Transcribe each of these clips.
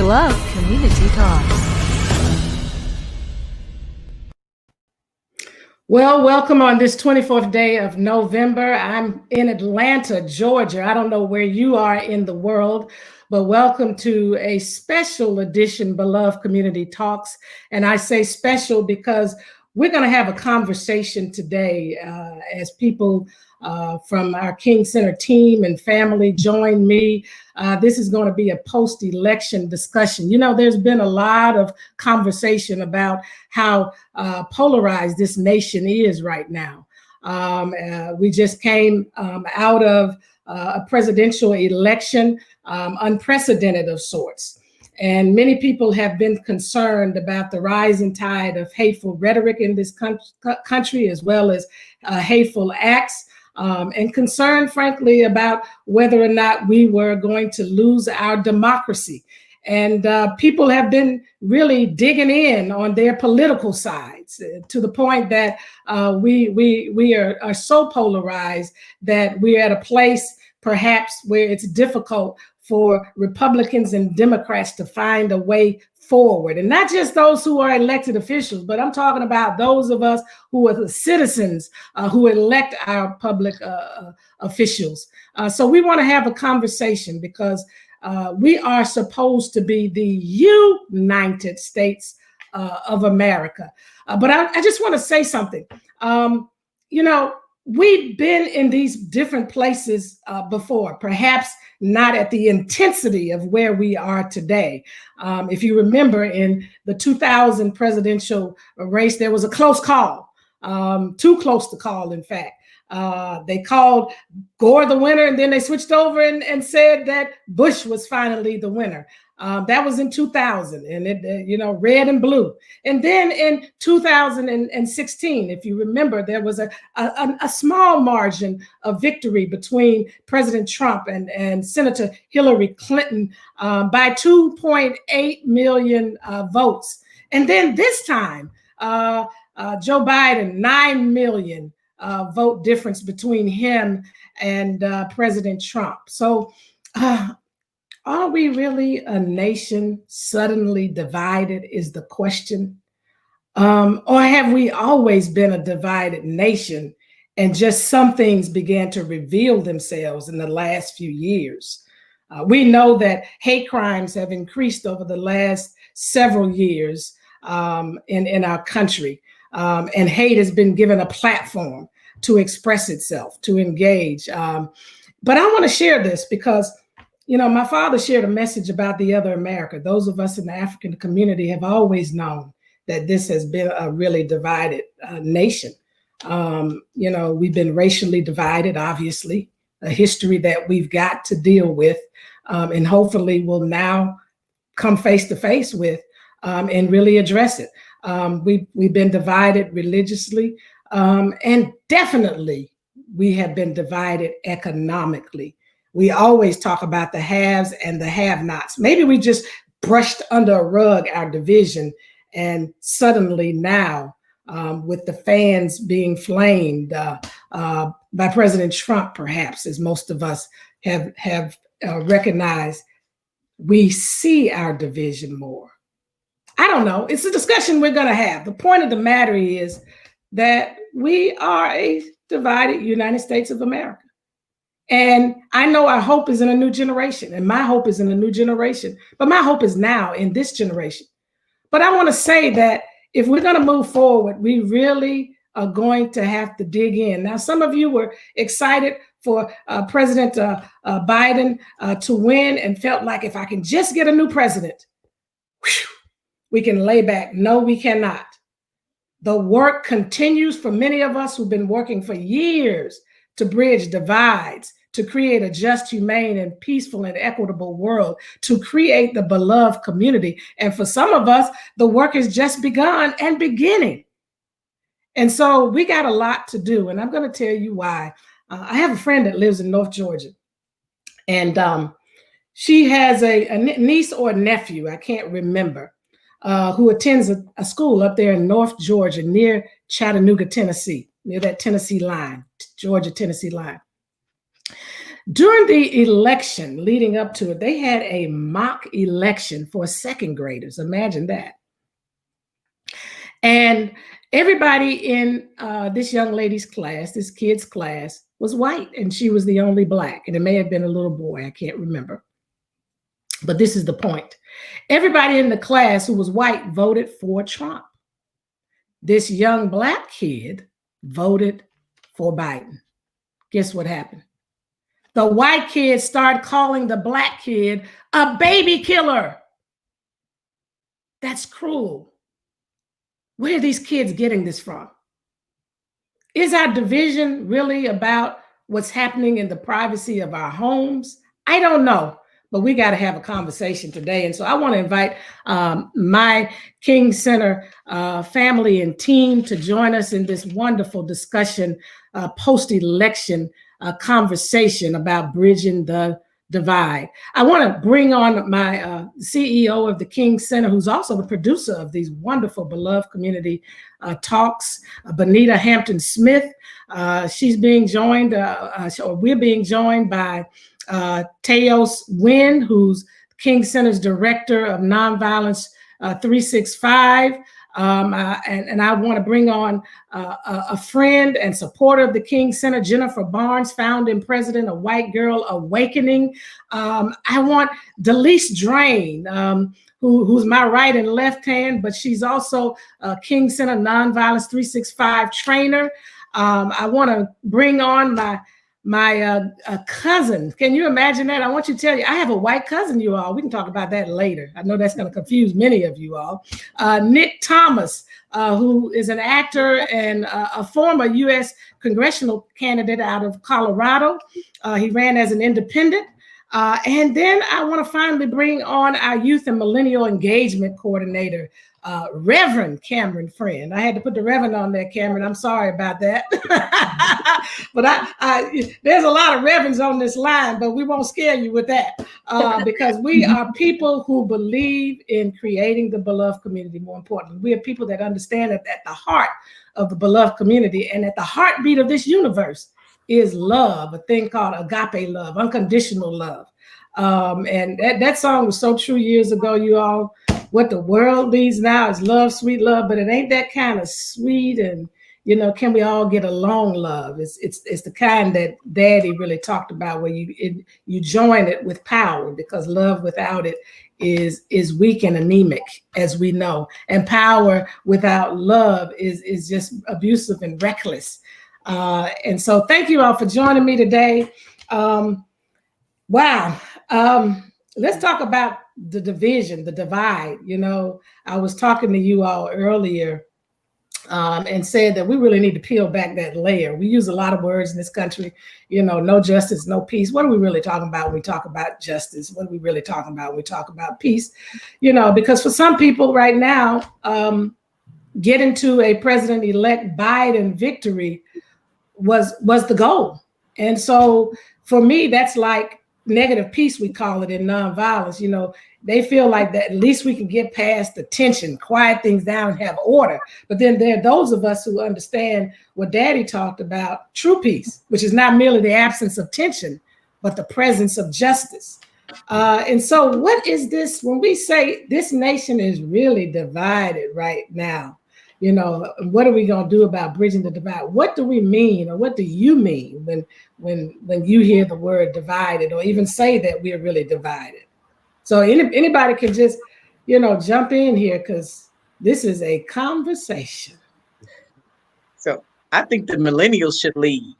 Beloved Community Talk. Well, welcome on this 24th day of November. I'm in Atlanta, Georgia. I don't know where you are in the world, but welcome to a special edition, Beloved Community Talks. And I say special because we're going to have a conversation today as people from our King Center team and family join me. This is going to be a post-election discussion. You know, there's been a lot of conversation about how polarized this nation is right now. We just came out of a presidential election, unprecedented of sorts. And many people have been concerned about the rising tide of hateful rhetoric in this country, as well as hateful acts, and concerned, frankly, about whether or not we were going to lose our democracy. And people have been really digging in on their political sides to the point that we are so polarized that we're at a place perhaps where it's difficult for Republicans and Democrats to find a way forward. And not just those who are elected officials, but I'm talking about those of us who are the citizens who elect our public officials. So we want to have a conversation because we are supposed to be the United States of America. But I just want to say something. You know, we've been in these different places before, perhaps not at the intensity of where we are today. If you remember, in the 2000 presidential race, there was a close call, too close to call, in fact. They called Gore the winner, and then they switched over and said that Bush was finally the winner. That was in 2000, and it, you know, red and blue. And then in 2016, if you remember, there was a small margin of victory between President Trump and Senator Hillary Clinton by 2.8 million votes. And then this time, Joe Biden, 9 million vote difference between him and President Trump. So are we really a nation suddenly divided is the question. Or have we always been a divided nation and just some things began to reveal themselves in the last few years? We know that hate crimes have increased over the last several years in our country. And hate has been given a platform to express itself, to engage. But I want to share this because, you know, my father shared a message about the other America. Those of us in the African community have always known that this has been a really divided nation. You know, we've been racially divided, obviously, a history that we've got to deal with, and hopefully will now come face to face with and really address it. We've been divided religiously, and definitely we have been divided economically. We always talk about the haves and the have-nots. Maybe we just brushed under a rug our division, and suddenly now, with the fans being flamed by President Trump, perhaps, as most of us have recognized, we see our division more. I don't know. It's a discussion we're going to have. The point of the matter is that we are a divided United States of America. And I know our hope is in a new generation, and my hope is in a new generation, but my hope is now in this generation. But I want to say that if we're going to move forward, we really are going to have to dig in. Now, some of you were excited for President Biden to win and felt like if I can just get a new president, whew, we can lay back. No, we cannot. The work continues for many of us who've been working for years to bridge divides, to create a just, humane, and peaceful and equitable world, to create the beloved community. And for some of us, the work has just begun and beginning. And so we got a lot to do. And I'm going to tell you why. I have a friend that lives in North Georgia, and she has a niece or a nephew, I can't remember, who attends a school up there in North Georgia near Chattanooga, Tennessee, near that Tennessee line, Georgia-Tennessee line. During the election leading up to it, they had a mock election for second graders. Imagine that. And everybody in this young lady's class, this kid's class, was white, and she was the only black. And it may have been a little boy, I can't remember. But this is the point. Everybody in the class who was white voted for Trump. This young black kid voted for Biden. Guess what happened? The white kid started calling the black kid a baby killer. That's cruel. Where are these kids getting this from? Is our division really about what's happening in the privacy of our homes? I don't know, but we got to have a conversation today. And so I want to invite my King Center family and team to join us in this wonderful discussion, post-election conversation about bridging the divide. I want to bring on my CEO of the King Center, who's also the producer of these wonderful beloved community talks, Bonita Hampton-Smith. She's being joined, or we're being joined by Teos Wynn, who's King Center's Director of Nonviolence 365. And I want to bring on a friend and supporter of the King Center, Jennifer Barnes, founder and president of White Girl Awakening. I want Delise Drain, who's my right and left hand, but she's also a King Center Nonviolence 365 trainer. I want to bring on my cousin. Can you imagine that? I want you to tell you, I have a white cousin, you all. We can talk about that later. I know that's going to confuse many of you all. Nick Thomas, who is an actor and a former U.S. congressional candidate out of Colorado. He ran as an independent. And then I want to finally bring on our youth and millennial engagement coordinator, Reverend Cameron Friend. I had to put the Reverend on there, Cameron. I'm sorry about that. But there's a lot of Reverends on this line, but we won't scare you with that because we are people who believe in creating the beloved community. More importantly, we are people that understand that at the heart of the beloved community and at the heartbeat of this universe is love, a thing called agape love, unconditional love. And that song was so true years ago, you all. What the world needs now is love, sweet love, but it ain't that kind of sweet and, you know, can we all get along love? It's the kind that Daddy really talked about, where you join it with power, because love without it is weak and anemic, as we know, and power without love is just abusive and reckless. And so thank you all for joining me today. Wow. Let's talk about the division, the divide. You know, I was talking to you all earlier and said that we really need to peel back that layer. We use a lot of words in this country, you know, no justice, no peace. What are we really talking about when we talk about justice? What are we really talking about when we talk about peace? You know, because for some people right now, getting to a President-elect Biden victory was the goal. And so for me, that's like negative peace, we call it in nonviolence. You know, they feel like that at least we can get past the tension, quiet things down, and have order. But then there are those of us who understand what Daddy talked about, true peace, which is not merely the absence of tension, but the presence of justice. And so what is this, when we say this nation is really divided right now, you know, what are we going to do about bridging the divide? What do we mean, or what do you mean when you hear the word divided, or even say that we are really divided? So anybody can just, you know, jump in here, because this is a conversation. So I think the millennials should lead.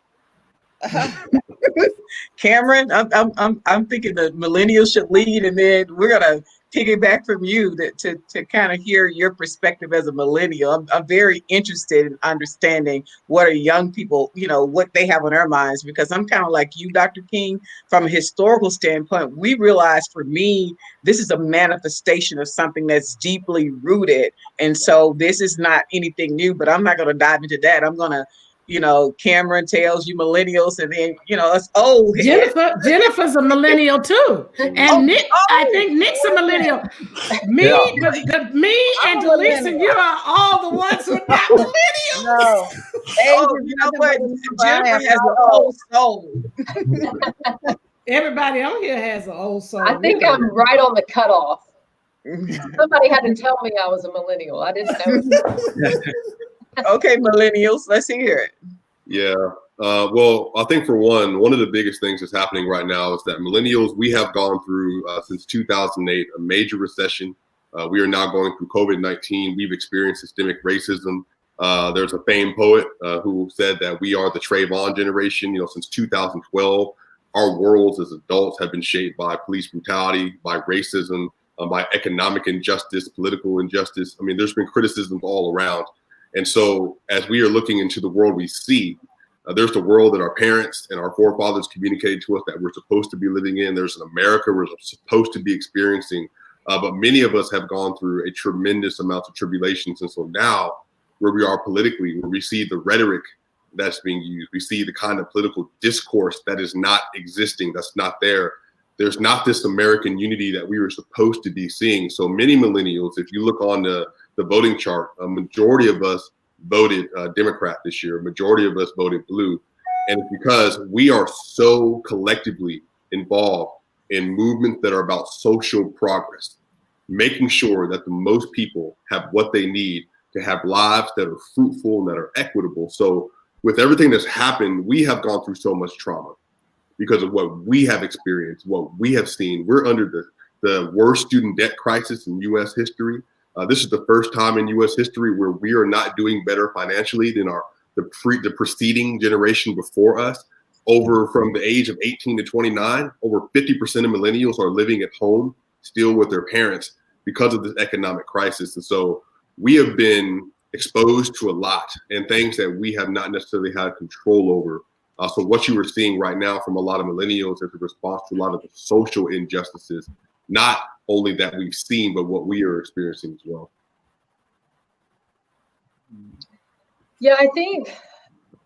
Cameron, I'm thinking the millennials should lead, and then we're gonna piggyback from you to kind of hear your perspective as a millennial. I'm very interested in understanding what are young people, you know, what they have on their minds, because I'm kind of like you, Dr. King, from a historical standpoint. We realize, for me, this is a manifestation of something that's deeply rooted, and so this is not anything new. But I'm not going to dive into that. I'm going to Cameron tells you millennials, and then, us old heads. Jennifer's a millennial too. And Nick, I think Nick's a millennial. Me, me and Delisa, you are all the ones who are not millennials. No. You know what? Jennifer has an old soul. Everybody on here has an old soul. I think I'm right on the cutoff. Somebody had to tell me I was a millennial. I didn't know. Okay, millennials, let's hear it. Yeah. Well, I think for one of the biggest things that's happening right now is that millennials, we have gone through since 2008 a major recession. We are now going through COVID-19. We've experienced systemic racism. There's a famed poet who said that we are the Trayvon generation. Since 2012, our worlds as adults have been shaped by police brutality, by racism, by economic injustice, political injustice. I mean, there's been criticisms all around. And so as we are looking into the world we see, there's the world that our parents and our forefathers communicated to us that we're supposed to be living in. There's an America we're supposed to be experiencing. But many of us have gone through a tremendous amount of tribulations. And so now where we are politically, where we see the rhetoric that's being used, we see the kind of political discourse that is not existing, that's not there. There's not this American unity that we were supposed to be seeing. So many millennials, if you look on the voting chart, a majority of us voted Democrat this year. A majority of us voted blue. And it's because we are so collectively involved in movements that are about social progress, making sure that the most people have what they need to have lives that are fruitful and that are equitable. So with everything that's happened, we have gone through so much trauma because of what we have experienced, what we have seen. We're under the worst student debt crisis in U.S. history. This is the first time in U.S. history where we are not doing better financially than the preceding generation before us. Over from the age of 18 to 29, over 50% of millennials are living at home still with their parents because of this economic crisis. And so we have been exposed to a lot and things that we have not necessarily had control over. So what you are seeing right now from a lot of millennials is a response to a lot of the social injustices, not only that we've seen, but what we are experiencing as well. Yeah, I think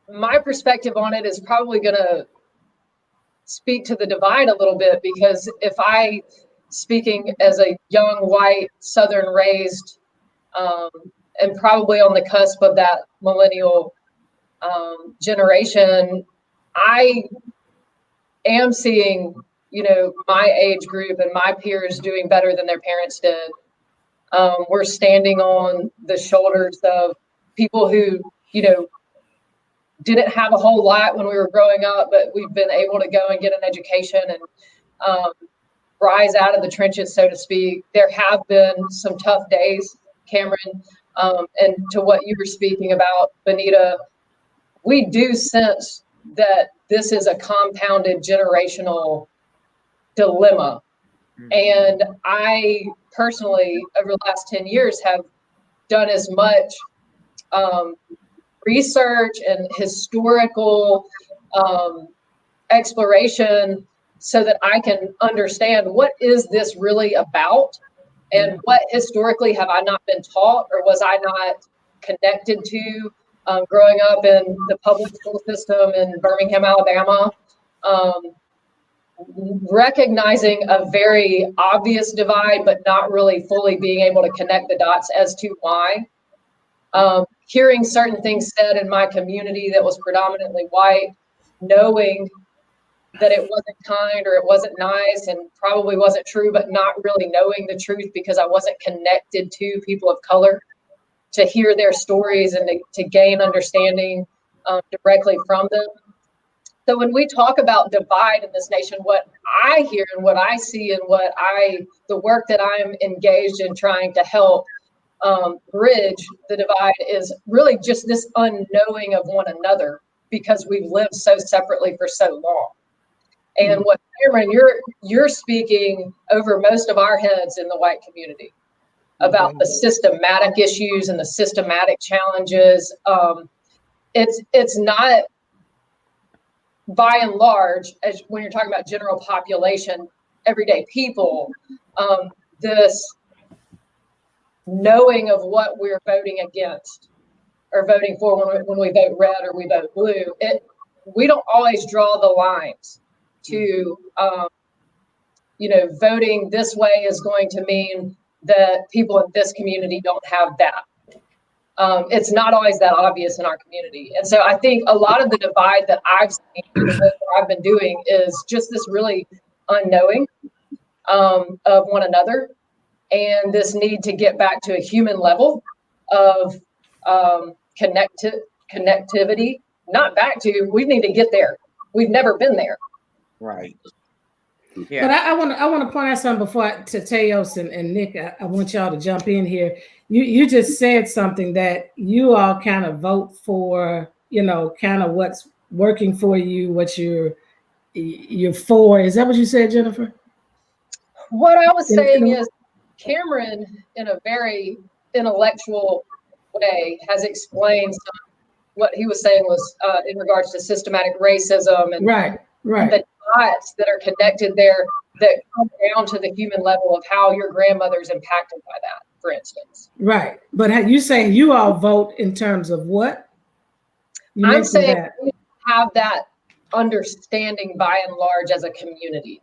my perspective on it is probably going to speak to the divide a little bit, because if I, speaking as a young, white, Southern raised, and probably on the cusp of that millennial generation, I am seeing, my age group and my peers doing better than their parents did. We're standing on the shoulders of people who, didn't have a whole lot when we were growing up, but we've been able to go and get an education and rise out of the trenches, so to speak. There have been some tough days, Cameron, and to what you were speaking about, Benita, we do sense that this is a compounded generational dilemma. Mm-hmm. And I personally, over the last 10 years, have done as much research and historical exploration so that I can understand what is this really about, and what historically have I not been taught, or was I not connected to growing up in the public school system in Birmingham, Alabama. Recognizing a very obvious divide, but not really fully being able to connect the dots as to why. Hearing certain things said in my community that was predominantly white, knowing that it wasn't kind or it wasn't nice and probably wasn't true, but not really knowing the truth because I wasn't connected to people of color to hear their stories and to gain understanding directly from them. So when we talk about divide in this nation, what I hear and what I see and the work that I'm engaged in trying to help bridge the divide is really just this unknowing of one another, because we've lived so separately for so long. And what, Cameron, you're speaking over most of our heads in the white community about the systematic issues and the systematic challenges. It's not, by and large, as when you're talking about general population, everyday people, this knowing of what we're voting against, are voting for when we vote red or we vote blue. We don't always draw the lines to, voting this way is going to mean that people in this community don't have that. It's not always that obvious in our community. And so I think a lot of the divide that I've seen through the work that I've been doing is just this really unknowing of one another, and this need to get back to a human level of connectivity, we need to get there. We've never been there. Right. Yeah. But I want to point out something before to Teos and Nick. I want y'all to jump in here. You just said something that you all kind of vote for, kind of what's working for you, what you're for. Is that what you said, Jennifer? What I was saying is Cameron, in a very intellectual way, has explained what he was saying was in regards to systematic racism and right. the dots that are connected there that come down to the human level of how your grandmother's impacted by that, for instance. Right. But you say you all vote in terms of what? I'm saying we have that understanding by and large as a community.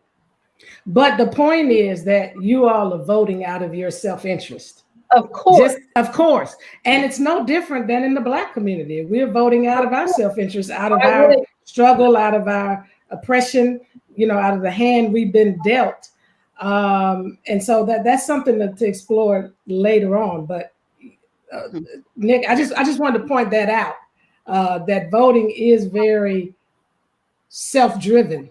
But the point is that you all are voting out of your self-interest. Of course. Of course. And it's no different than in the Black community. We're voting out of our self-interest, out of our struggle, out of our oppression, out of the hand we've been dealt. And so that's something to explore later on. But Nick, I just wanted to point that out, that voting is very self-driven.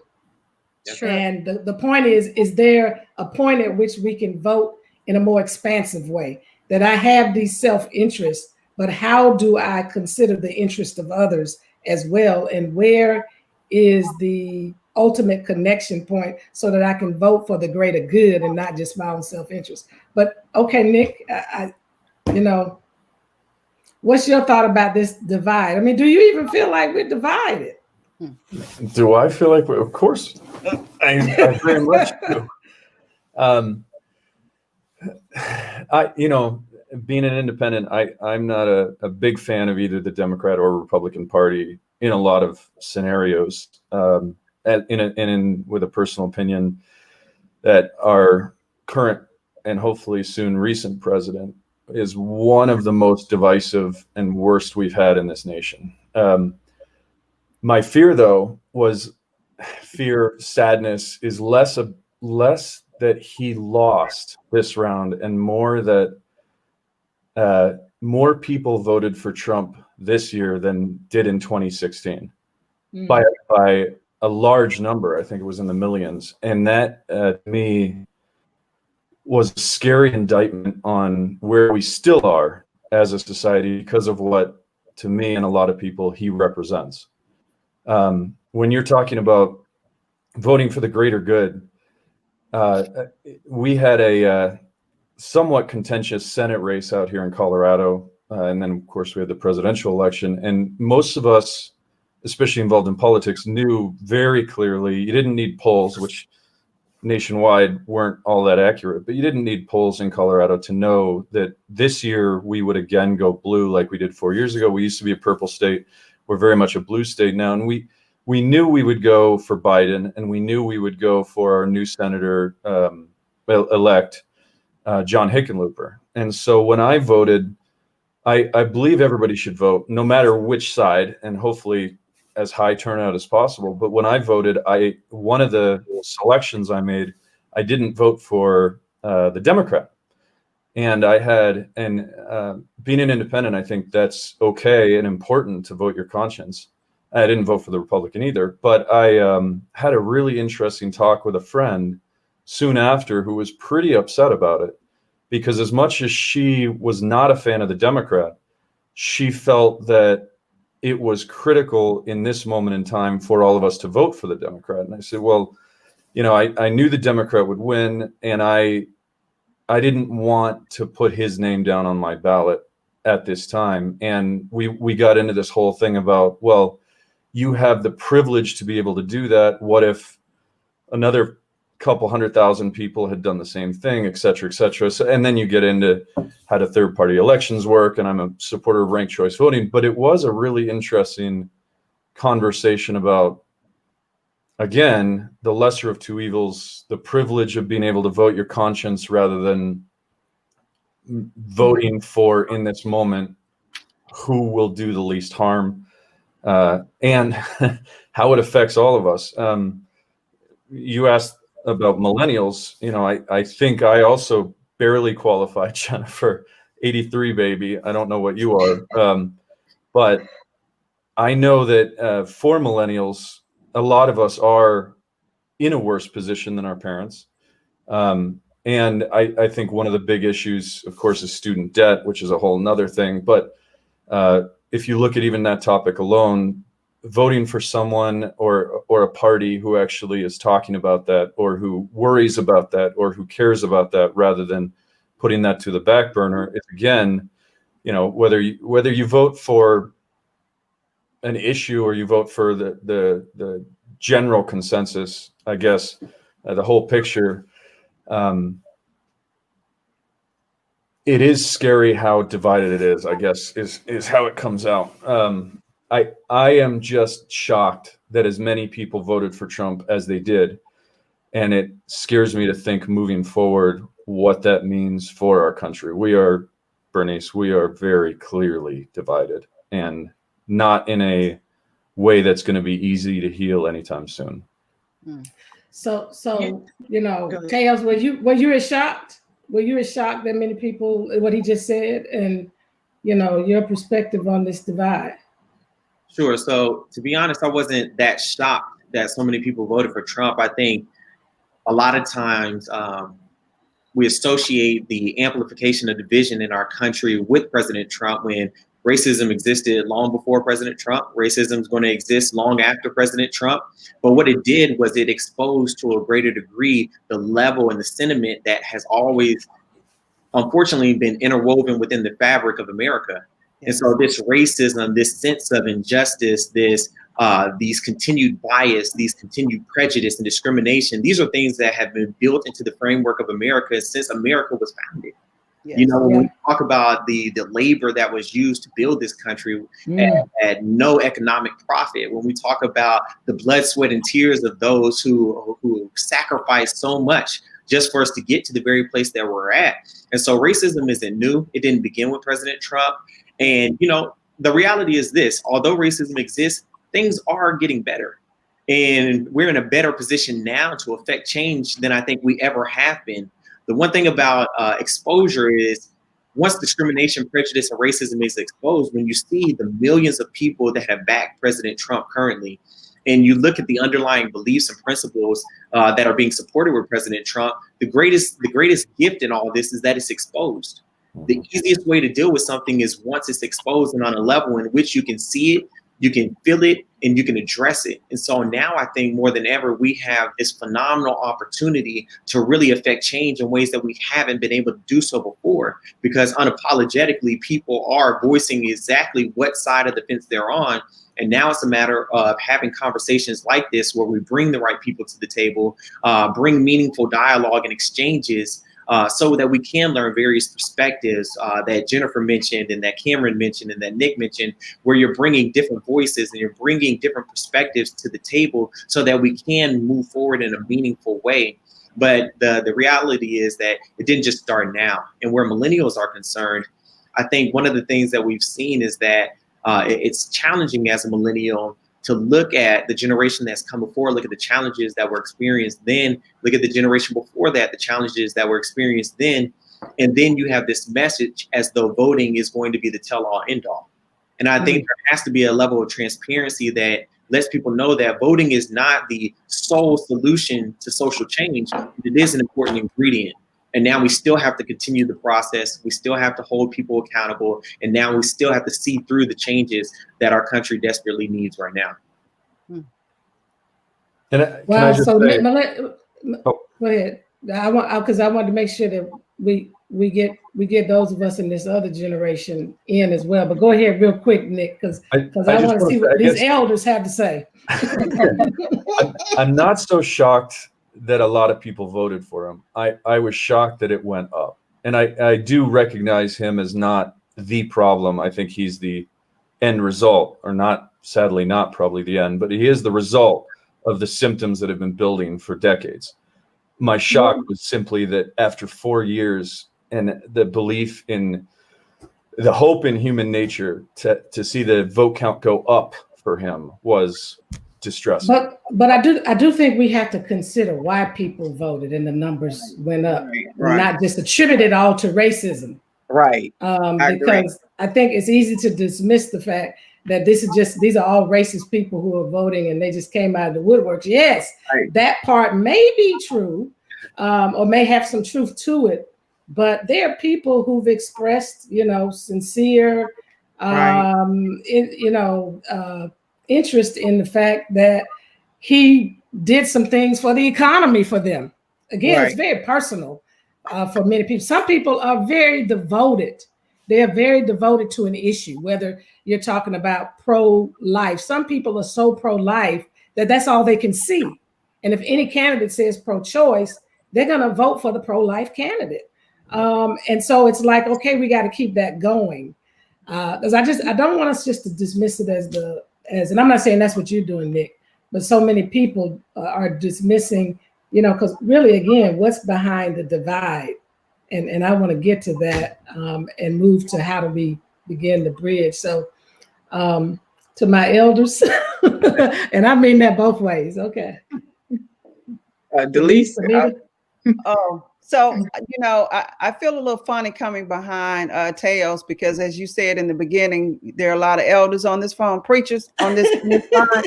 Sure. And the point is there a point at which we can vote in a more expansive way, that I have these self-interests, but how do I consider the interest of others as well? And where is the ultimate connection point so that I can vote for the greater good and not just my own self-interest? But okay, Nick, what's your thought about this divide? I mean, do you even feel like we're divided? Do I feel like of course, I very much do. Being an independent, I'm not a big fan of either the Democrat or Republican Party in a lot of scenarios. With a personal opinion that our current and hopefully soon recent president is one of the most divisive and worst we've had in this nation. My fear, though, sadness is less that he lost this round and more that more people voted for Trump this year than did in 2016 by a large number. I think it was in the millions. And that, to me, was a scary indictment on where we still are as a society because of what, to me and a lot of people, he represents. When you're talking about voting for the greater good, we had a somewhat contentious Senate race out here in Colorado. And then, of course, we had the presidential election. And most of us, especially involved in politics, knew very clearly you didn't need polls, which nationwide weren't all that accurate, but you didn't need polls in Colorado to know that this year we would again go blue like we did 4 years ago. We used to be a purple state. We're very much a blue state now. And we knew we would go for Biden, and we knew we would go for our new senator elect, John Hickenlooper. And so when I voted, I believe everybody should vote, no matter which side, and hopefully as high turnout as possible. But when I voted, one of the selections I made, I didn't vote for the Democrat. And being an independent, I think that's okay and important to vote your conscience. I didn't vote for the Republican either, but I had a really interesting talk with a friend soon after who was pretty upset about it, because as much as she was not a fan of the Democrat, she felt that it was critical in this moment in time for all of us to vote for the Democrat. And I said, well, I knew the Democrat would win, and I didn't want to put his name down on my ballot at this time. And we got into this whole thing about, well, you have the privilege to be able to do that. What if another couple 100,000 people had done the same thing, et cetera, et cetera. So, and then you get into how do third-party elections work, and I'm a supporter of ranked choice voting. But it was a really interesting conversation about, again, the lesser of two evils, the privilege of being able to vote your conscience rather than voting for, in this moment, who will do the least harm, and how it affects all of us. You asked about millennials. You know, I think I also barely qualify, Jennifer, 83 baby. I don't know what you are, but I know that for millennials, a lot of us are in a worse position than our parents. And I think one of the big issues, of course, is student debt, which is a whole nother thing. But if you look at even that topic alone, voting for someone or a party who actually is talking about that, or who worries about that, or who cares about that, rather than putting that to the back burner, is, again, you know, whether you vote for an issue or you vote for the general consensus, I guess, the whole picture. It is scary how divided it is, I guess, is how it comes out. I am just shocked that as many people voted for Trump as they did. And it scares me to think moving forward what that means for our country. Bernice, we are very clearly divided, and not in a way that's going to be easy to heal anytime soon. So you know, Chaos, were you as shocked? Were you as shocked that many people, what he just said, and, you know, your perspective on this divide? Sure. So to be honest, I wasn't that shocked that so many people voted for Trump. I think a lot of times we associate the amplification of division in our country with President Trump, when racism existed long before President Trump. Racism is going to exist long after President Trump. But what it did was it exposed to a greater degree the level and the sentiment that has always, unfortunately, been interwoven within the fabric of America. And so this racism, this sense of injustice, these continued bias, these continued prejudice and discrimination, these are things that have been built into the framework of America since America was founded. Yes. You know, when we talk about the labor that was used to build this country at no economic profit, when we talk about the blood, sweat, and tears of those who sacrificed so much just for us to get to the very place that we're at. And so racism isn't new. It didn't begin with President Trump. And, you know, the reality is this: although racism exists, things are getting better. And we're in a better position now to affect change than I think we ever have been. The one thing about exposure is, once discrimination, prejudice, and racism is exposed, when you see the millions of people that have backed President Trump currently, and you look at the underlying beliefs and principles that are being supported with President Trump, the greatest gift in all of this is that it's exposed. The easiest way to deal with something is once it's exposed and on a level in which you can see it, you can feel it, and you can address it. And so now I think more than ever, we have this phenomenal opportunity to really affect change in ways that we haven't been able to do so before, because unapologetically, people are voicing exactly what side of the fence they're on. And now it's a matter of having conversations like this, where we bring the right people to the table, bring meaningful dialogue and exchanges, so that we can learn various perspectives that Jennifer mentioned, and that Cameron mentioned, and that Nick mentioned, where you're bringing different voices and you're bringing different perspectives to the table so that we can move forward in a meaningful way. But the reality is that it didn't just start now. And where millennials are concerned, I think one of the things that we've seen is that it's challenging as a millennial to look at the generation that's come before, look at the challenges that were experienced then, look at the generation before that, the challenges that were experienced then, and then you have this message as though voting is going to be the tell-all, end-all. And I think there has to be a level of transparency that lets people know that voting is not the sole solution to social change. It is an important ingredient. And now we still have to continue the process. We still have to hold people accountable. And now we still have to see through the changes that our country desperately needs right now. And wow. So go ahead. I wanted to make sure that we get those of us in this other generation in as well. But go ahead real quick, Nick, because I want to see what these elders have to say. I'm not so shocked that a lot of people voted for him. I was shocked that it went up. And I do recognize him as not the problem. I think he's the end result, or not, sadly, not probably the end, but he is the result of the symptoms that have been building for decades. My shock was simply that after 4 years, and the belief in the hope in human nature, to see the vote count go up for him was distressing. But I do think we have to consider why people voted and the numbers went up, Right. not just attribute it all to racism. Right. Because I think it's easy to dismiss the fact that these are all racist people who are voting and they just came out of the woodworks. Yes, Right. that part may be true, or may have some truth to it, but there are people who've expressed, sincere, interest in the fact that he did some things for the economy for them. Again, It's very personal for many people. Some people are very devoted. They are very devoted to an issue, whether you're talking about pro-life. Some people are so pro-life that that's all they can see. And if any candidate says pro-choice, they're going to vote for the pro-life candidate. And so it's like, okay, we got to keep that going. Because I don't want us just to dismiss it and I'm not saying that's what you're doing, Nick, but so many people are dismissing, because really, again, what's behind the divide? And I want to get to that and move to how do we begin the bridge. So to my elders, and I mean that both ways. Okay. Delise. So, I feel a little funny coming behind Teos, because as you said in the beginning, there are a lot of elders on this phone, preachers on this line.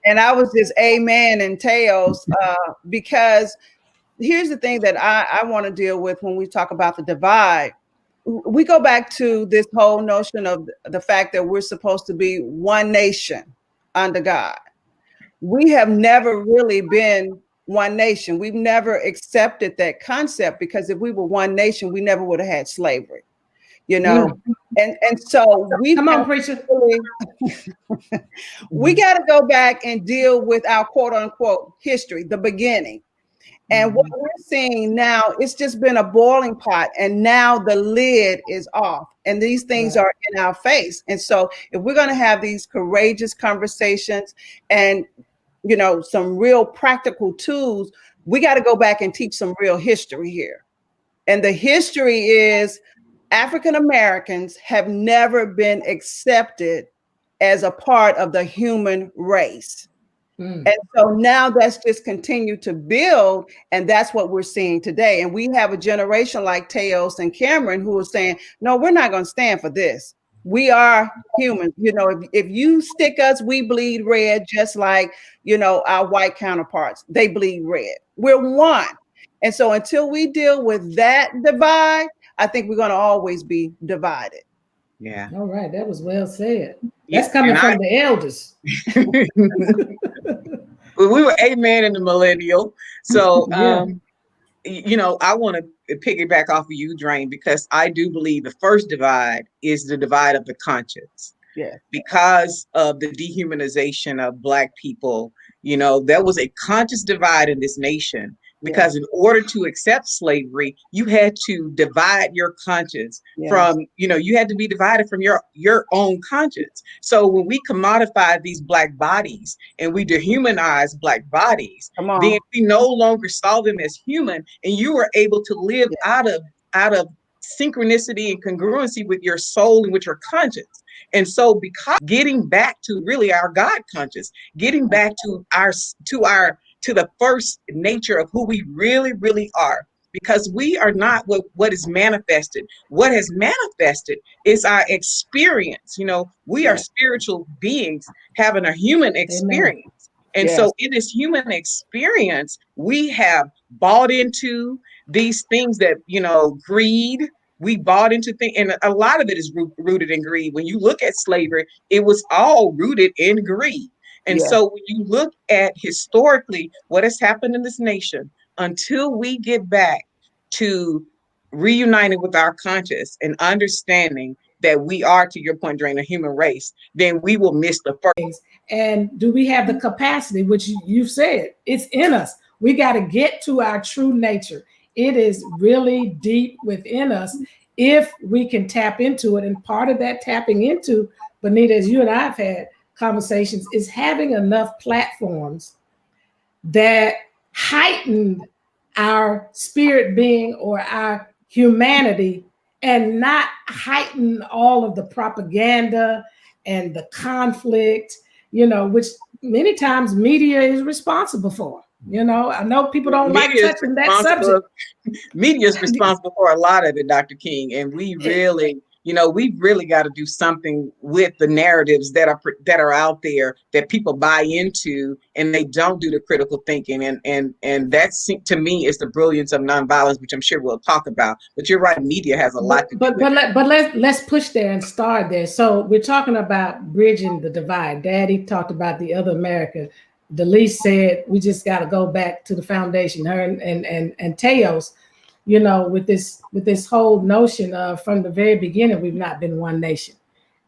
And I was just amen and Teos, because here's the thing that I want to deal with when we talk about the divide. We go back to this whole notion of the fact that we're supposed to be one nation under God. We have never really been one nation. We've never accepted that concept, because if we were one nation, we never would have had slavery, and so we come on, preacher. We got to go back and deal with our quote unquote history, the beginning. And what we're seeing now, it's just been a boiling pot, and now the lid is off, and these things are in our face. And so if we're going to have these courageous conversations and some real practical tools, we got to go back and teach some real history here. And the history is African Americans have never been accepted as a part of the human race. And so now that's just continued to build, and that's what we're seeing today. And we have a generation like Teos and Cameron who are saying, no, we're not going to stand for this. We are human. If you stick us, we bleed red, just like, our white counterparts, they bleed red. We're one. And so until we deal with that divide, I think we're going to always be divided. Yeah. All right. That was well said. That's coming from the elders. Well, we were amen in the millennial. So, I want to piggyback off of you, Drain, because I do believe the first divide is the divide of the conscience. Yeah. Because of the dehumanization of Black people, there was a conscious divide in this nation. Because in order to accept slavery, you had to divide your conscience from, you had to be divided from your own conscience. So when we commodify these Black bodies and we dehumanize Black bodies, then we no longer saw them as human, and you were able to live out of synchronicity and congruency with your soul and with your conscience. And so because getting back to really our God conscious, getting back to the first nature of who we really, really are, because we are not what is manifested. What has manifested is our experience. We are spiritual beings having a human experience. And so in this human experience, we have bought into these things that, greed. We bought into things, and a lot of it is rooted in greed. When you look at slavery, it was all rooted in greed. And so when you look at historically what has happened in this nation, until we get back to reuniting with our conscience and understanding that we are, to your point, Drain, a human race, then we will miss the first. And do we have the capacity, which you've said, it's in us. We got to get to our true nature. It is really deep within us if we can tap into it. And part of that tapping into, Bonita, as you and I have had conversations, is having enough platforms that heighten our spirit being or our humanity and not heighten all of the propaganda and the conflict, which many times media is responsible for. I know people don't like touching that subject. Media is responsible for a lot of it, Dr. King, and we really, we've really got to do something with the narratives that are out there that people buy into, and they don't do the critical thinking, and that's, to me, is the brilliance of nonviolence, which I'm sure we'll talk about. But you're right, media has a lot to do with it. But let's push there and start there. So we're talking about bridging the divide. Daddy talked about the other America. Delise said we just got to go back to the foundation. Her and Teos, with this whole notion of from the very beginning we've not been one nation,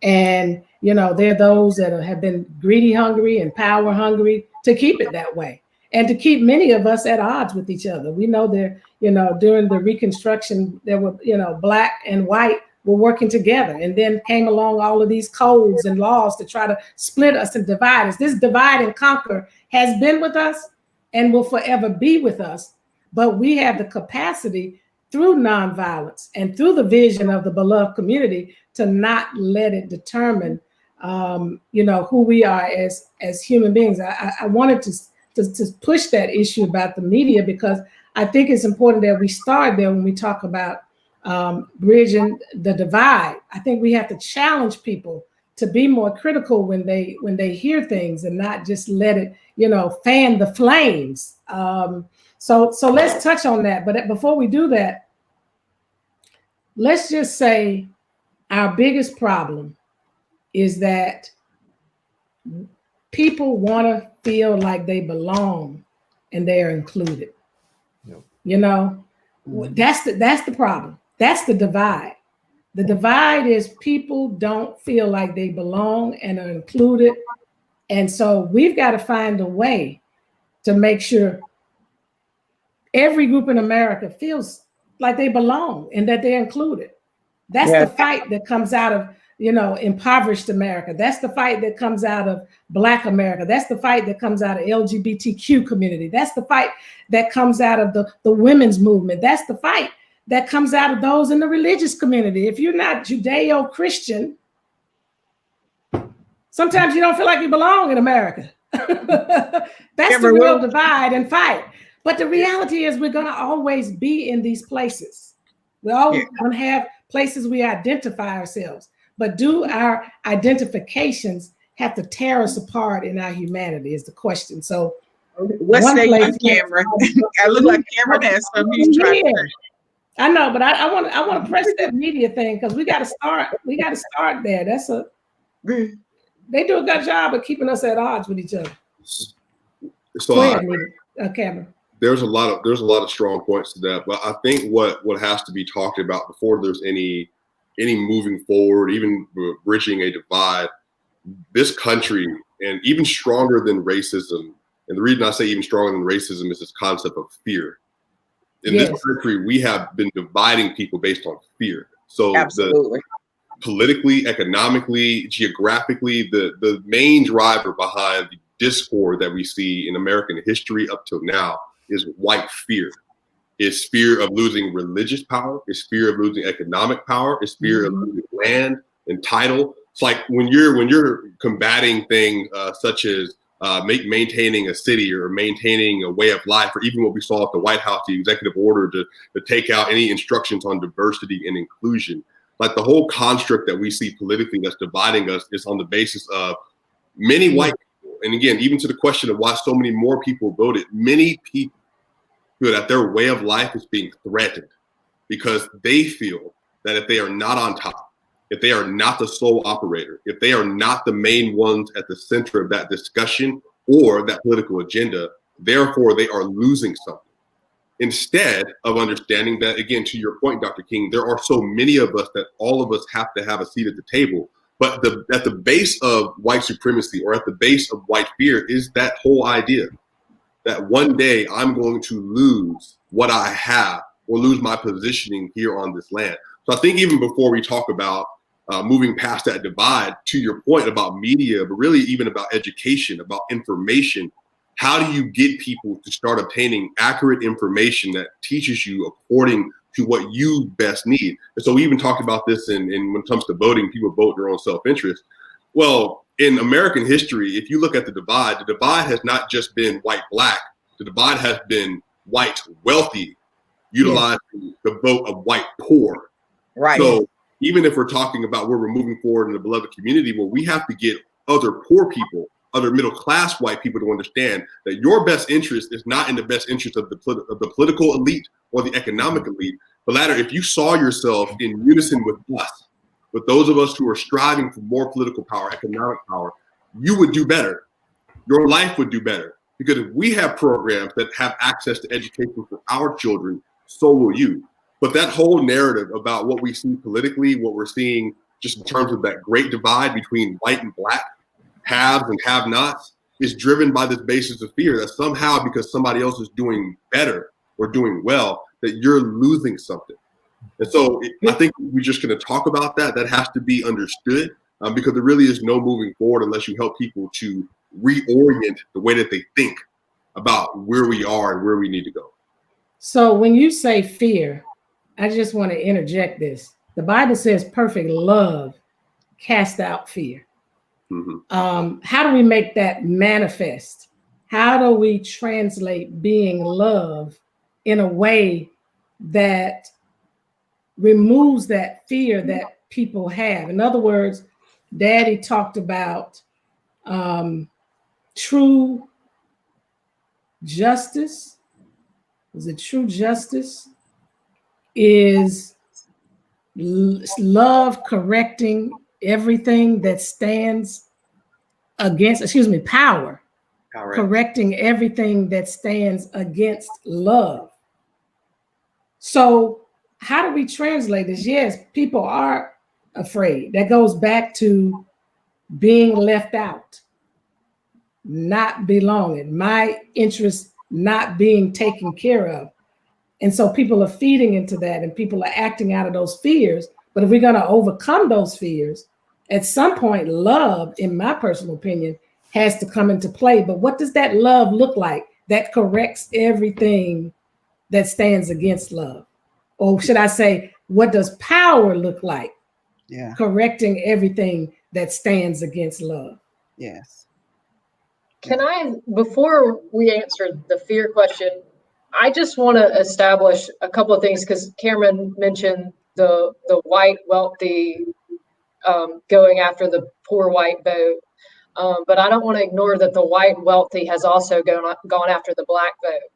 and there are those that have been greedy, hungry, and power hungry to keep it that way, and to keep many of us at odds with each other. We know there, during the Reconstruction, there were black and white were working together, and then came along all of these codes and laws to try to split us and divide us. This divide and conquer has been with us and will forever be with us, but we have the capacity through nonviolence and through the vision of the beloved community to not let it determine who we are as human beings. I wanted to push that issue about the media, because I think it's important that we start there when we talk about bridging the divide. I think we have to challenge people to be more critical when they hear things and not just let it, fan the flames. So let's touch on that. But before we do that, let's just say our biggest problem is that people want to feel like they belong and they are included. Yep. That's the problem. That's the divide. The divide is people don't feel like they belong and are included. And so we've got to find a way to make sure every group in America feels like they belong and that they're included. That's the fight that comes out of, impoverished America. That's the fight that comes out of Black America. That's the fight that comes out of LGBTQ community. That's the fight that comes out of the women's movement. That's the fight that comes out of those in the religious community. If you're not Judeo-Christian, sometimes you don't feel like you belong in America. That's the real divide and fight. But the reality is we're going to always be in these places. We're always going to have places we identify ourselves. But do our identifications have to tear us apart in our humanity is the question. So what say you, Cameron? I look like Cameron has something he's trying to say. I know, but I want to press that media thing, because we got to start. We got to start there. They do a good job of keeping us at odds with each other. So go ahead, Cameron. There's a lot of strong points to that, but I think what has to be talked about before there's any moving forward, even bridging a divide, this country, and even stronger than racism, and the reason I say even stronger than racism is this concept of fear. In this country, we have been dividing people based on fear. So politically, economically, geographically, the main driver behind the discord that we see in American history up till now is white fear. It's fear of losing religious power. It's fear of losing economic power. It's fear of losing land and title. It's like when you're combating things such as maintaining a city or maintaining a way of life, or even what we saw at the White House, the executive order to take out any instructions on diversity and inclusion. Like the whole construct that we see politically that's dividing us is on the basis of many white people. And again, even to the question of why so many more people voted, many people feel that their way of life is being threatened because they feel that if they are not on top, if they are not the sole operator, if they are not the main ones at the center of that discussion or that political agenda, therefore they are losing something. Instead of understanding that, again, to your point, Dr. King, there are so many of us that all of us have to have a seat at the table. But at the base of white supremacy or at the base of white fear is that whole idea that one day I'm going to lose what I have or lose my positioning here on this land. So I think even before we talk about moving past that divide, to your point about media, but really even about education, about information, how do you get people to start obtaining accurate information that teaches you according to what you best need? And so we even talked about this in when it comes to voting, people vote their own self-interest. Well, in American history, if you look at the divide has not just been white-black. The divide has been white wealthy utilizing the vote of white poor. Right. So even if we're talking about where we're moving forward in the beloved community, well, we have to get other poor people, other middle-class white people to understand that your best interest is not in the best interest of the political elite or the economic elite, but rather if you saw yourself in unison with us, with those of us who are striving for more political power, economic power, you would do better. Your life would do better. Because if we have programs that have access to education for our children, so will you. But that whole narrative about what we see politically, what we're seeing just in terms of that great divide between white and black, haves and have-nots, is driven by this basis of fear that somehow because somebody else is doing better or doing well, that you're losing something. And so I think we're just going to talk about that. That has to be understood because there really is no moving forward unless you help people to reorient the way that they think about where we are and where we need to go. So when you say fear, I just want to interject this. The Bible says perfect love casts out fear. Mm-hmm. How do we make that manifest? How do we translate being love in a way that removes that fear that people have? In other words, Daddy talked about true justice. Is it true justice? Is love correcting everything that stands against, power. Correct. Correcting everything that stands against love. So how do we translate this? Yes, people are afraid. That goes back to being left out, not belonging, my interests not being taken care of. And so people are feeding into that and people are acting out of those fears. But if we're going to overcome those fears, at some point, love, in my personal opinion, has to come into play. But what does that love look like that corrects everything that stands against love? Or should I say, what does power look like? Yeah. Correcting everything that stands against love. Yes. Can I, before we answer the fear question, I just want to establish a couple of things because Cameron mentioned the white wealthy going after the poor white vote. But I don't want to ignore that the white wealthy has also gone after the black vote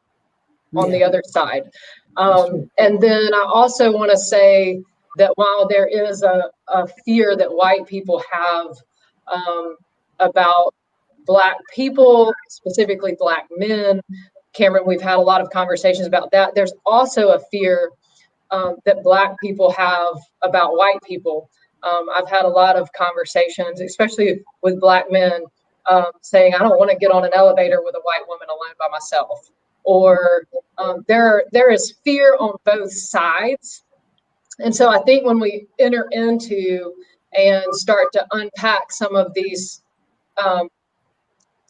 on the other side. And then I also want to say that while there is a fear that white people have about Black people, specifically Black men, Cameron, we've had a lot of conversations about that. There's also a fear that Black people have about white people. I've had a lot of conversations, especially with Black men, saying, I don't want to get on an elevator with a white woman alone by myself. Or there is fear on both sides. And so I think when we enter into and start to unpack some of these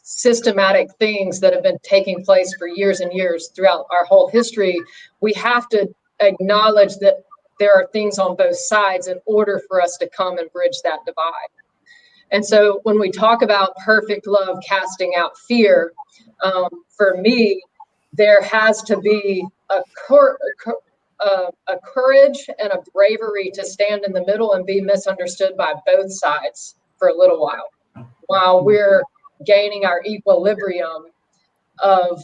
systematic things that have been taking place for years and years throughout our whole history, we have to acknowledge that there are things on both sides in order for us to come and bridge that divide. And so when we talk about perfect love casting out fear, for me, there has to be a courage and a bravery to stand in the middle and be misunderstood by both sides for a little while we're gaining our equilibrium of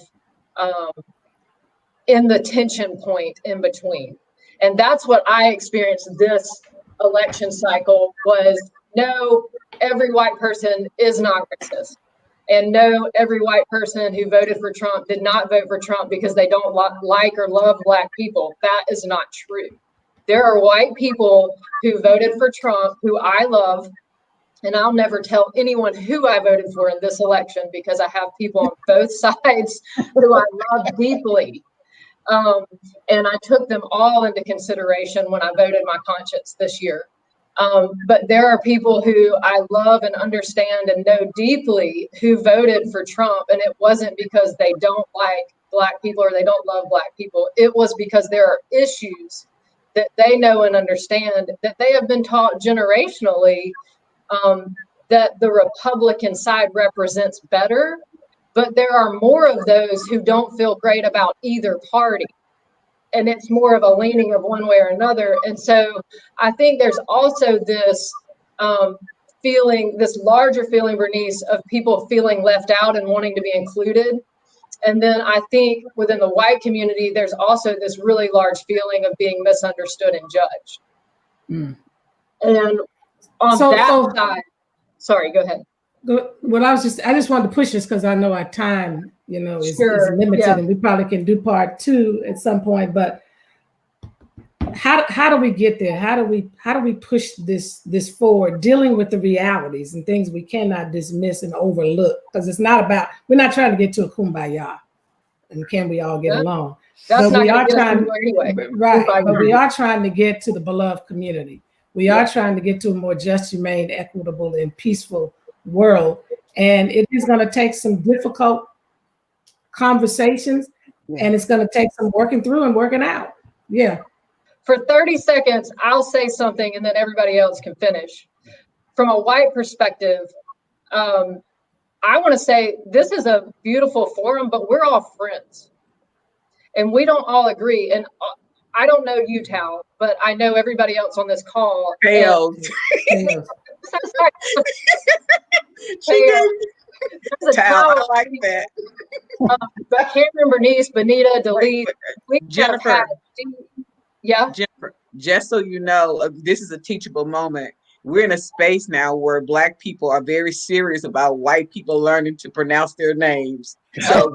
in the tension point in between. And that's what I experienced this election cycle was, no, every white person is not racist. And no, every white person who voted for Trump did not vote for Trump because they don't like or love Black people. That is not true. There are white people who voted for Trump, who I love, And I'll never tell anyone who I voted for in this election because I have people on both sides who I love deeply. And I took them all into consideration when I voted my conscience this year. But there are people who I love and understand and know deeply who voted for Trump. And it wasn't because they don't like Black people or they don't love Black people. It was because there are issues that they know and understand that they have been taught generationally that the Republican side represents better, but there are more of those who don't feel great about either party. And it's more of a leaning of one way or another. And so I think there's also this feeling, this larger feeling, Bernice, of people feeling left out and wanting to be included. And then I think within the white community, there's also this really large feeling of being misunderstood and judged. Mm. And on that side, sorry, go ahead. Well, I just wanted to push this because I know our time, is limited, and we probably can do part 2 at some point. But how do we get there? How do we push this forward, dealing with the realities and things we cannot dismiss and overlook? Because it's not about, we're not trying to get to a kumbaya, and can we all get along? That's but not we are trying, anyway. Right? But we are trying to get to the beloved community. We are trying to get to a more just, humane, equitable, and peaceful world. And it is going to take some difficult conversations, and it's going to take some working through and working out. Yeah. For 30 seconds, I'll say something and then everybody else can finish. From a white perspective, I want to say this is a beautiful forum, but we're all friends. And we don't all agree. And I don't know you, Tal, but I know everybody else on this call. Failed. Tal, I like that. But Cameron, Bernice, Benita, Delise, Jennifer. Yeah. Jennifer, just so you know, this is a teachable moment. We're in a space now where Black people are very serious about white people learning to pronounce their names. So,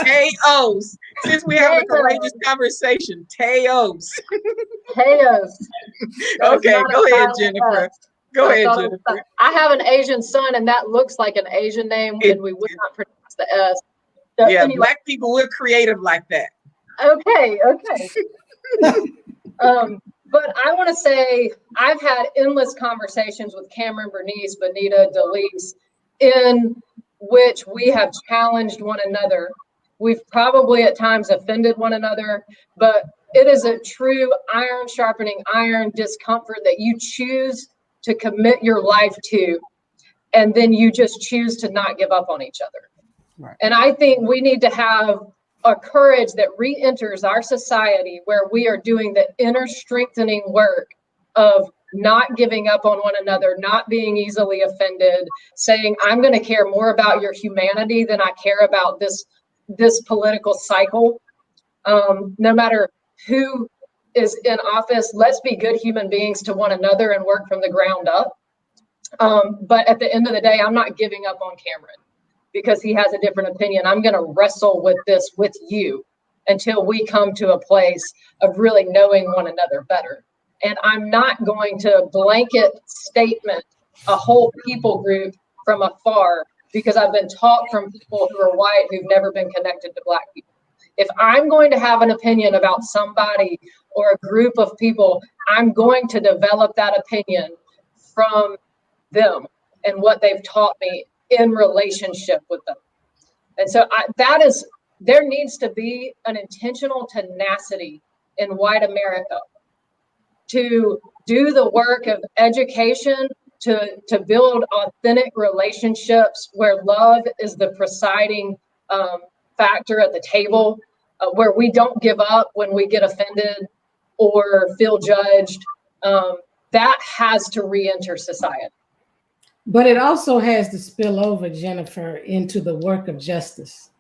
Teos. Since we have a courageous conversation, Teos. Teos. Okay, go ahead, Jennifer. Go ahead, Jennifer. I have an Asian son, and that looks like an Asian name, and we would not pronounce the S. So yeah, anyway. Black people, we're creative like that. Okay. But I want to say I've had endless conversations with Cameron, Bernice, Benita, Delise, in which we have challenged one another. We've probably at times offended one another, but it is a true iron sharpening iron discomfort that you choose to commit your life to, and then you just choose to not give up on each other. Right. And I think we need to have a courage that re-enters our society where we are doing the inner strengthening work of not giving up on one another, not being easily offended, saying, I'm going to care more about your humanity than I care about this political cycle. No matter who is in office, let's be good human beings to one another and work from the ground up. But at the end of the day, I'm not giving up on Cameron because he has a different opinion. I'm going to wrestle with this with you until we come to a place of really knowing one another better. And I'm not going to blanket statement a whole people group from afar because I've been taught from people who are white who've never been connected to Black people. If I'm going to have an opinion about somebody or a group of people, I'm going to develop that opinion from them and what they've taught me in relationship with them. And so there needs to be an intentional tenacity in white America to do the work of education, to build authentic relationships where love is the presiding factor at the table, where we don't give up when we get offended or feel judged. That has to re-enter society. But it also has to spill over, Jennifer, into the work of justice.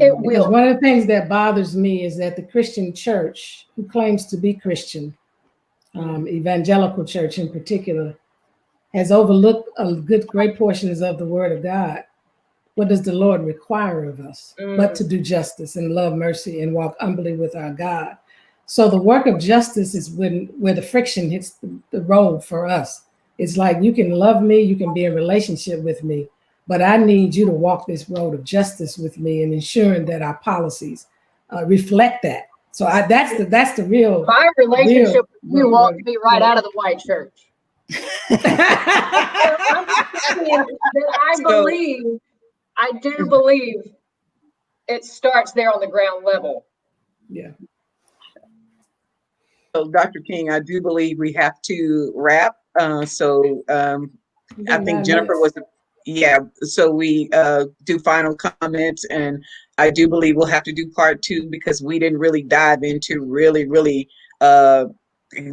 It will. Because one of the things that bothers me is that the Christian church, who claims to be Christian, evangelical church in particular, has overlooked great portions of the Word of God. What does the Lord require of us but to do justice and love mercy and walk humbly with our God? So the work of justice is where the friction hits the road for us. It's like, you can love me, you can be in relationship with me, but I need you to walk this road of justice with me and ensuring that our policies reflect that. So that's the real. My relationship with you walked me right out of the white church. I'm just saying that I do believe it starts there on the ground level. Yeah. So, Dr. King, I do believe we have to wrap. I think Jennifer was, so we do final comments, and I do believe we'll have to do part 2 because we didn't really dive into really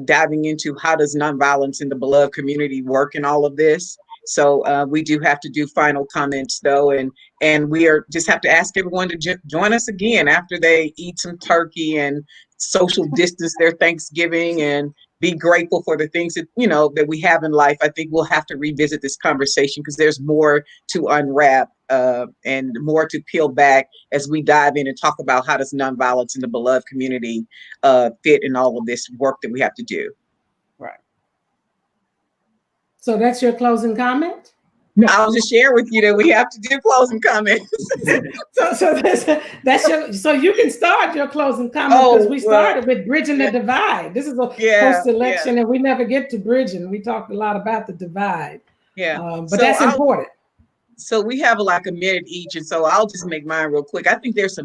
diving into how does nonviolence in the beloved community work in all of this. So we do have to do final comments though, and we are just have to ask everyone to join us again after they eat some turkey and social distance their Thanksgiving and be grateful for the things that, you know, that we have in life. I think we'll have to revisit this conversation because there's more to unwrap and more to peel back as we dive in and talk about how does nonviolence in the beloved community fit in all of this work that we have to do. Right. So that's your closing comment? No, I'll just share with you that we have to do closing comments. So you can start your closing comment because we started with bridging the divide. This is a post-election, and we never get to bridging. We talked a lot about the divide. But so that's important. So we have like a minute each, and so I'll just make mine real quick. I think there's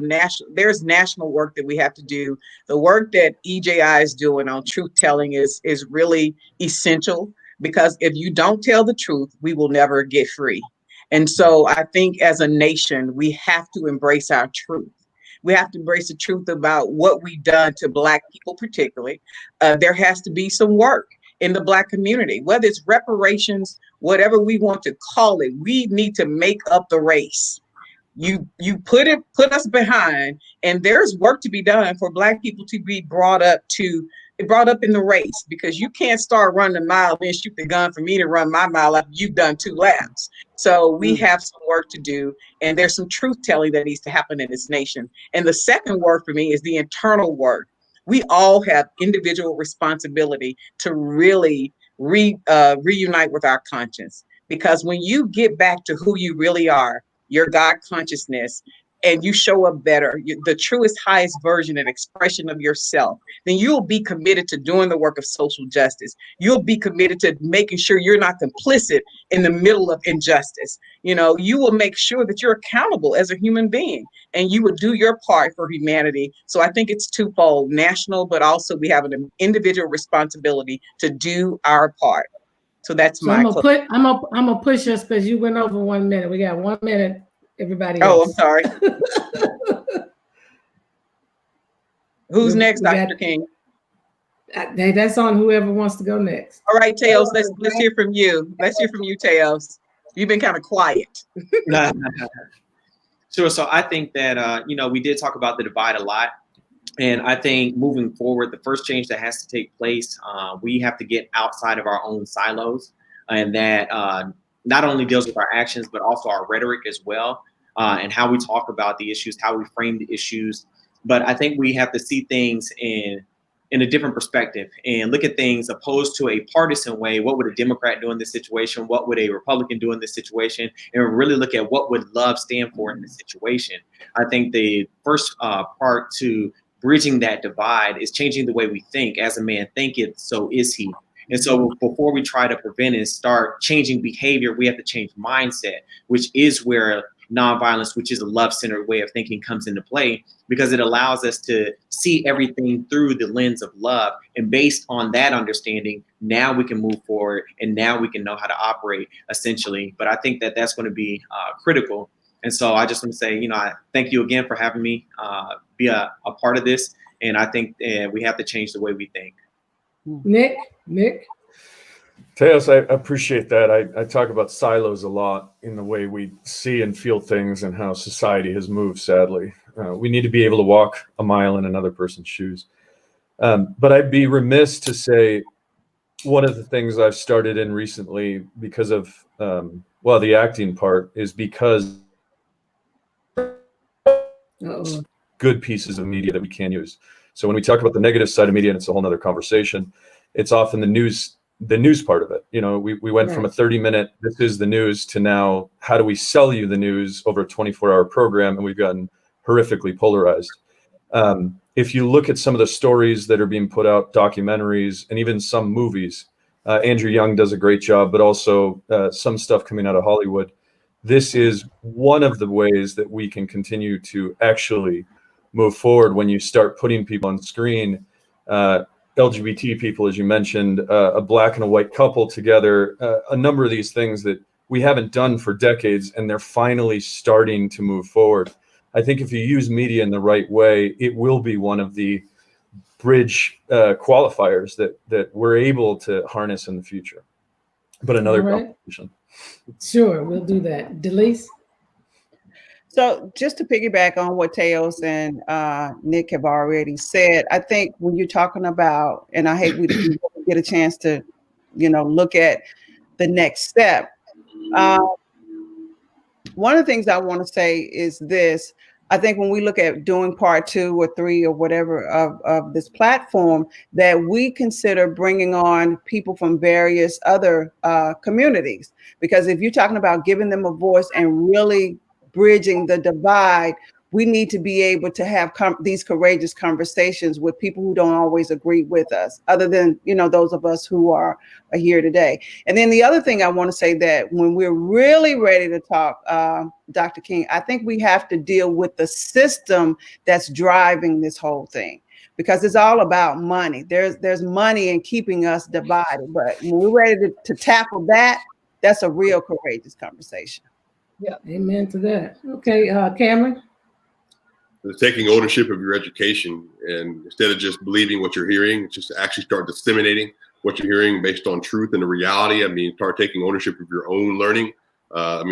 national work that we have to do. The work that EJI is doing on truth telling is really essential. Because if you don't tell the truth, we will never get free. And so I think as a nation, we have to embrace our truth. We have to embrace the truth about what we've done to Black people, particularly. There has to be some work in the Black community, whether it's reparations, whatever we want to call it. We need to make up the race. You put us behind, and there's work to be done for Black people to be brought up in the race, because you can't start running a mile and shoot the gun for me to run my mile after you've done 2 laps. So we have some work to do, and there's some truth telling that needs to happen in this nation. And the second work for me is the internal work. We all have individual responsibility to really reunite with our conscience, because when you get back to who you really are, your God consciousness, and you show up better, the truest, highest version and expression of yourself, then you'll be committed to doing the work of social justice. You'll be committed to making sure you're not complicit in the middle of injustice. You know, you will make sure that you're accountable as a human being, and you will do your part for humanity. So I think it's twofold: national, but also we have an individual responsibility to do our part. So that's so I'm gonna push us because you went over 1 minute. We got 1 minute. Everybody else. Oh, I'm sorry. Who's next, Dr. King? That's on whoever wants to go next. All right, Teos, let's hear from you. Let's hear from you, Teos. You've been kind of quiet. Sure. So I think that, we did talk about the divide a lot. And I think moving forward, the first change that has to take place, we have to get outside of our own silos, and that not only deals with our actions, but also our rhetoric as well, and how we talk about the issues, how we frame the issues. But I think we have to see things in a different perspective and look at things opposed to a partisan way. What would a Democrat do in this situation? What would a Republican do in this situation? And really look at what would love stand for in this situation. I think the first part to bridging that divide is changing the way we think. As a man thinketh, so is he. And so before we try to prevent and start changing behavior, we have to change mindset, which is where nonviolence, which is a love-centered way of thinking, comes into play, because it allows us to see everything through the lens of love. And based on that understanding, now we can move forward, and now we can know how to operate, essentially. But I think that that's going to be critical. And so I just want to say, I thank you again for having me be a part of this. And I think we have to change the way we think. Nick. Teos, I appreciate that. I talk about silos a lot in the way we see and feel things and how society has moved, sadly. We need to be able to walk a mile in another person's shoes. But I'd be remiss to say one of the things I've started in recently because of, the acting part is because good pieces of media that we can use. So when we talk about the negative side of media, and it's a whole nother conversation, it's often the news part of it. You know, we went from a 30-minute, this is the news, to now, how do we sell you the news over a 24-hour program? And we've gotten horrifically polarized. If you look at some of the stories that are being put out, documentaries, and even some movies, Andrew Young does a great job, but also some stuff coming out of Hollywood. This is one of the ways that we can continue to actually move forward when you start putting people on screen, LGBT people, as you mentioned, a black and a white couple together, a number of these things that we haven't done for decades, and they're finally starting to move forward. I think if you use media in the right way, it will be one of the bridge qualifiers that we're able to harness in the future. But another conversation. Sure, we'll do that. Delise? So just to piggyback on what Teos and Nick have already said, I think when you're talking about, and I hate we didn't get a chance to, look at the next step. One of the things I want to say is this. I think when we look at doing part 2 or 3 or whatever of this platform, that we consider bringing on people from various other communities. Because if you're talking about giving them a voice and really bridging the divide, we need to be able to have these courageous conversations with people who don't always agree with us, other than, those of us who are here today. And then the other thing I want to say, that when we're really ready to talk, Dr. King, I think we have to deal with the system that's driving this whole thing, because it's all about money. There's money in keeping us divided. But when we're ready to tackle that, that's a real courageous conversation. Yeah, amen to that. Okay, Cameron? Taking ownership of your education, and instead of just believing what you're hearing, just actually start disseminating what you're hearing based on truth and the reality. I mean, start taking ownership of your own learning.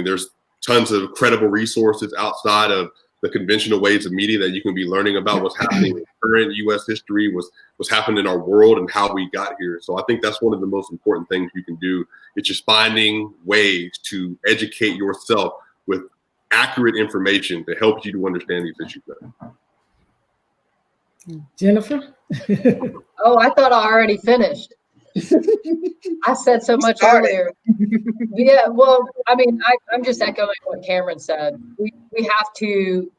There's tons of credible resources outside of the conventional ways of media that you can be learning about what's happening in current U.S. history, what's happened in our world, and how we got here. So I think that's one of the most important things you can do. It's just finding ways to educate yourself with accurate information to help you to understand these issues better. Jennifer? Oh, I thought I already finished. I said so much earlier. Yeah, well, I'm just echoing what Cameron said. We have to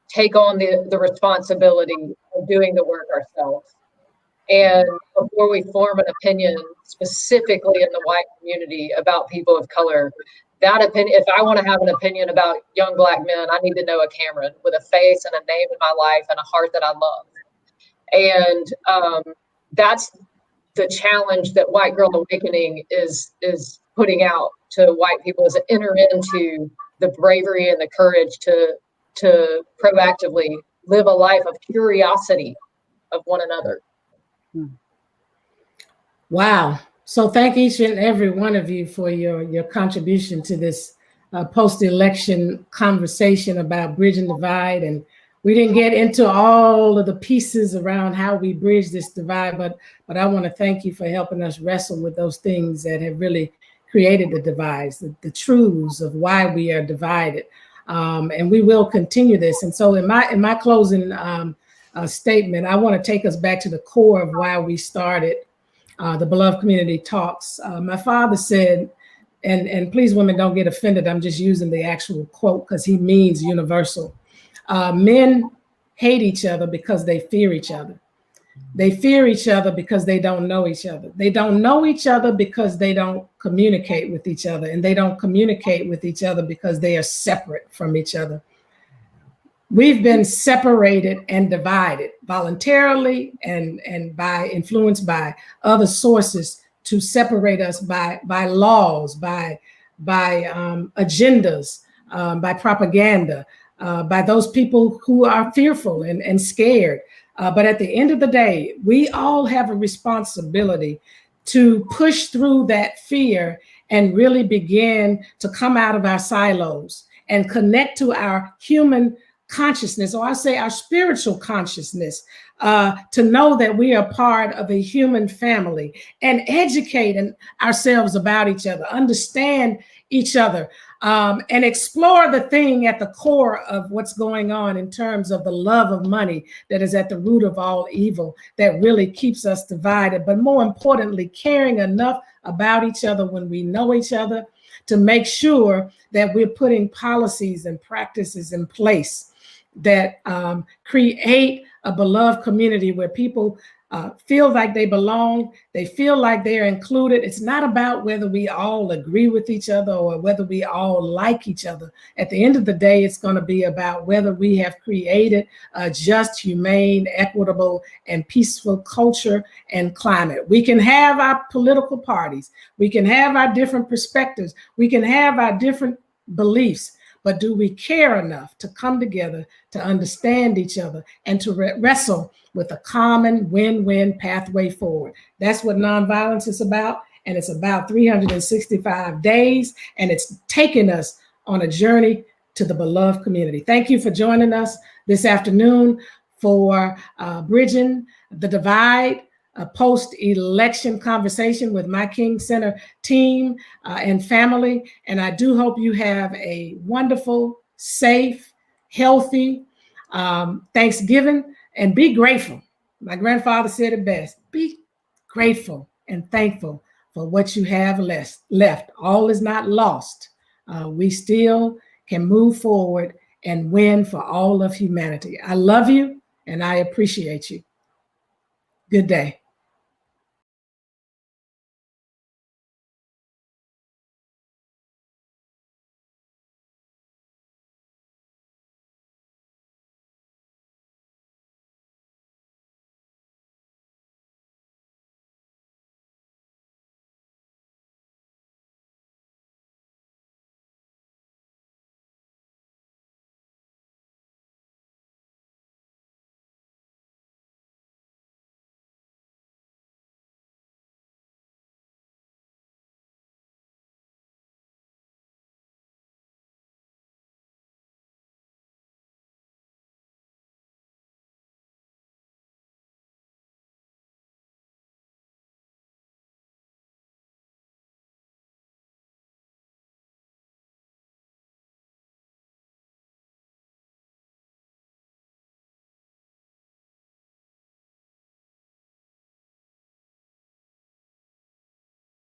take on the responsibility of doing the work ourselves. And before we form an opinion specifically in the white community about people of color, that opinion, if I want to have an opinion about young Black men, I need to know a Cameron with a face and a name in my life and a heart that I love. And that's the challenge that White Girl Awakening is putting out to white people, is to enter into the bravery and the courage to proactively live a life of curiosity of one another. Wow. So thank each and every one of you for your contribution to this post-election conversation about bridging the divide. And we didn't get into all of the pieces around how we bridge this divide, but I want to thank you for helping us wrestle with those things that have really created the divides, the truths of why we are divided. And we will continue this. And so in my closing statement, I want to take us back to the core of why we started the Beloved Community Talks. My father said, and please women don't get offended, I'm just using the actual quote because he means universal. Men hate each other because they fear each other. They fear each other because they don't know each other. They don't know each other because they don't communicate with each other. And they don't communicate with each other because they are separate from each other. We've been separated and divided voluntarily and influenced by other sources to separate us by laws, by agendas, by propaganda, by those people who are fearful and scared. But at the end of the day, we all have a responsibility to push through that fear and really begin to come out of our silos and connect to our human consciousness, or I say our spiritual consciousness, to know that we are part of a human family and educate ourselves about each other, understand each other, and explore the thing at the core of what's going on in terms of the love of money that is at the root of all evil that really keeps us divided. But more importantly, caring enough about each other when we know each other to make sure that we're putting policies and practices in place that create a beloved community where people feel like they belong, they feel like they're included. It's not about whether we all agree with each other or whether we all like each other. At the end of the day, it's going to be about whether we have created a just, humane, equitable, and peaceful culture and climate. We can have our political parties, we can have our different perspectives, we can have our different beliefs, but do we care enough to come together to understand each other and to wrestle with a common win-win pathway forward? That's what nonviolence is about, and it's about 365 days, and it's taken us on a journey to the beloved community. Thank you for joining us this afternoon for Bridging the Divide, a post-election conversation with my King Center team and family. And I do hope you have a wonderful, safe, healthy Thanksgiving, and be grateful. My grandfather said it best: be grateful and thankful for what you have left. All is not lost. We still can move forward and win for all of humanity. I love you and I appreciate you. Good day.